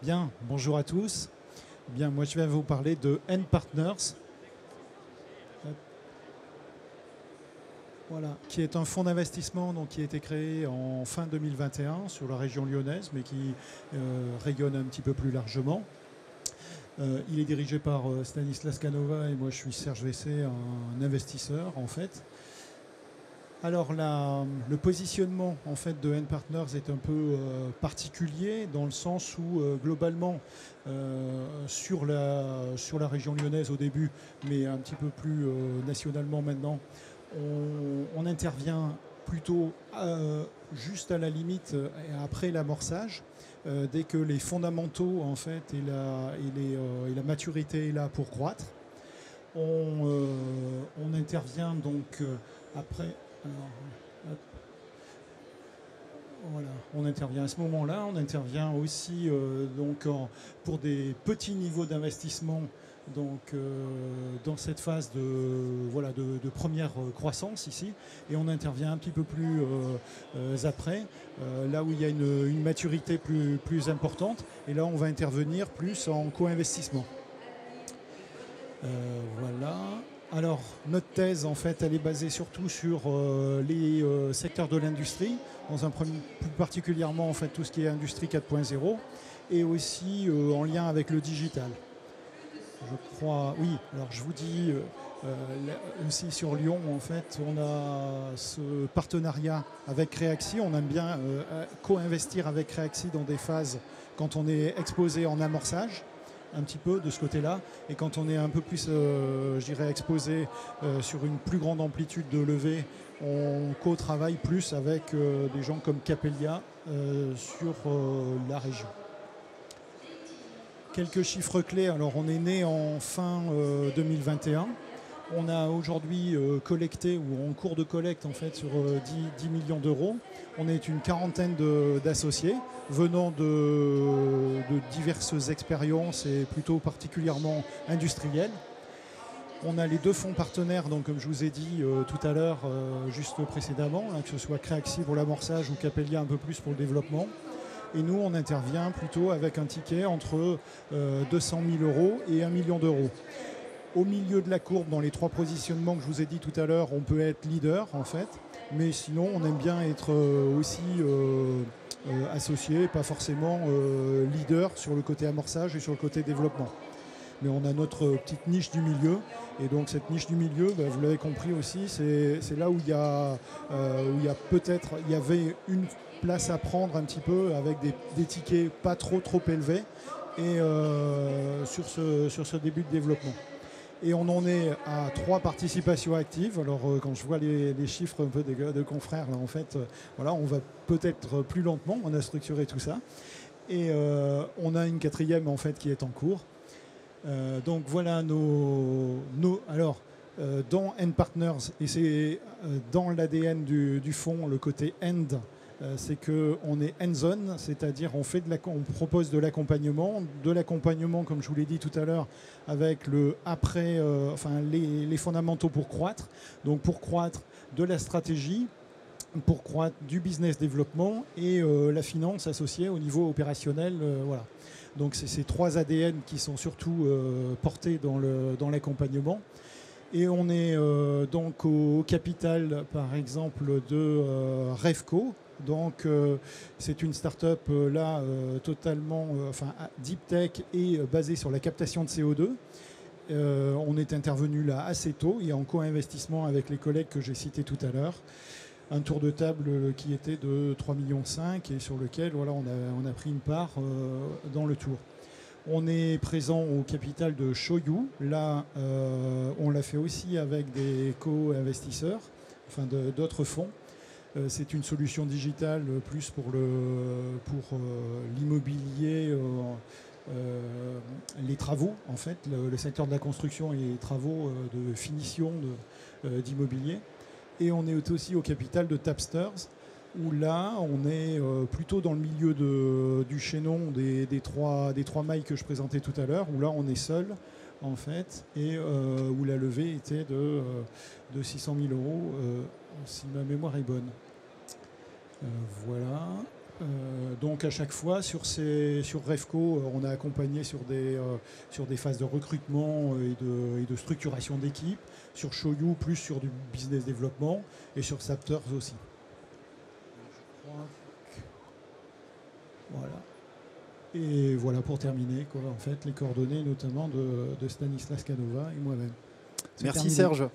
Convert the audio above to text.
Bien, bonjour à tous. Bien, moi je vais vous parler de N Partners, voilà, qui est un fonds d'investissement qui a été créé en fin 2021 sur la région lyonnaise, mais qui rayonne un petit peu plus largement. Il est dirigé par Stanislas Canova et moi je suis Serge Vessé, un investisseur en fait. Alors le positionnement en fait de N Partners est un peu particulier dans le sens où globalement sur la région lyonnaise au début, mais un petit peu plus nationalement maintenant, on intervient plutôt juste à la limite après l'amorçage, dès que les fondamentaux en fait et la maturité est là pour croître. On intervient donc après. Alors, voilà, on intervient à ce moment-là. On intervient aussi pour des petits niveaux d'investissement dans cette phase de première croissance ici. Et on intervient un petit peu plus après, là où il y a une maturité plus importante. Et là, on va intervenir plus en co-investissement. Voilà. Alors, notre thèse, en fait, elle est basée surtout sur les secteurs de l'industrie, plus particulièrement, en fait, tout ce qui est industrie 4.0, et aussi en lien avec le digital. Je crois, oui, alors je vous dis aussi sur Lyon, en fait, on a ce partenariat avec Créaxi. On aime bien co-investir avec Créaxi dans des phases quand on est exposé en amorçage, un petit peu de ce côté-là, et quand on est un peu plus, je dirais, exposé sur une plus grande amplitude de levée, on co-travaille plus avec des gens comme Capellia sur la région. Quelques chiffres clés. Alors, on est né en fin 2021. On a aujourd'hui collecté ou en cours de collecte en fait sur 10 millions d'euros. On est une quarantaine d'associés venant de diverses expériences et plutôt particulièrement industrielles. On a les deux fonds partenaires, donc comme je vous ai dit tout à l'heure, juste précédemment, hein, que ce soit Créaxi pour l'amorçage ou Capellia un peu plus pour le développement. Et nous, on intervient plutôt avec un ticket entre 200 000 euros et 1 million d'euros. Au milieu de la courbe, dans les trois positionnements que je vous ai dit tout à l'heure, on peut être leader en fait, mais sinon on aime bien être aussi associé, pas forcément leader sur le côté amorçage et sur le côté développement. Mais on a notre petite niche du milieu, et donc cette niche du milieu, vous l'avez compris aussi, c'est là où il y avait une place à prendre un petit peu avec des tickets pas trop élevés et sur ce début de développement. Et on en est à 3 participations actives. Alors quand je vois les chiffres un peu de confrères, là, en fait, voilà, on va peut-être plus lentement, on a structuré tout ça. Et on a une 4e en fait qui est en cours. Donc voilà alors dans N Partners, et c'est dans l'ADN du fonds, le côté End, c'est qu'on est hands-on, c'est-à-dire on propose de l'accompagnement comme je vous l'ai dit tout à l'heure, avec les fondamentaux pour croître, donc pour croître de la stratégie, pour croître du business développement et la finance associée au niveau opérationnel, voilà. Donc c'est ces 3 ADN qui sont surtout portés dans l'accompagnement. Et on est donc au capital, par exemple, de Revco. Donc c'est une start-up totalement deep tech et basée sur la captation de CO2. On est intervenu là assez tôt et en co-investissement avec les collègues que j'ai cités tout à l'heure. Un tour de table qui était de 3,5 millions et sur lequel voilà, on a pris une part dans le tour. On est présent au capital de Shoyu. Là, on l'a fait aussi avec des co-investisseurs, enfin d'autres fonds. C'est une solution digitale plus pour l'immobilier, les travaux, en fait, le secteur de la construction et les travaux de finition d'immobilier. Et on est aussi au capital de Tapsters, où là, on est plutôt dans le milieu du chaînon des trois mailles que je présentais tout à l'heure, où là, on est seul, en fait, et où la levée était de 600 000 euros, si ma mémoire est bonne. Voilà. Donc à chaque fois sur Revco, on a accompagné sur des phases de recrutement et de structuration d'équipe. Sur Shoyu, plus sur du business développement, et sur Sapters aussi. Je crois que... Voilà. Et voilà pour terminer, quoi, en fait, les coordonnées notamment de Stanislas Canova et moi-même. Merci Serge.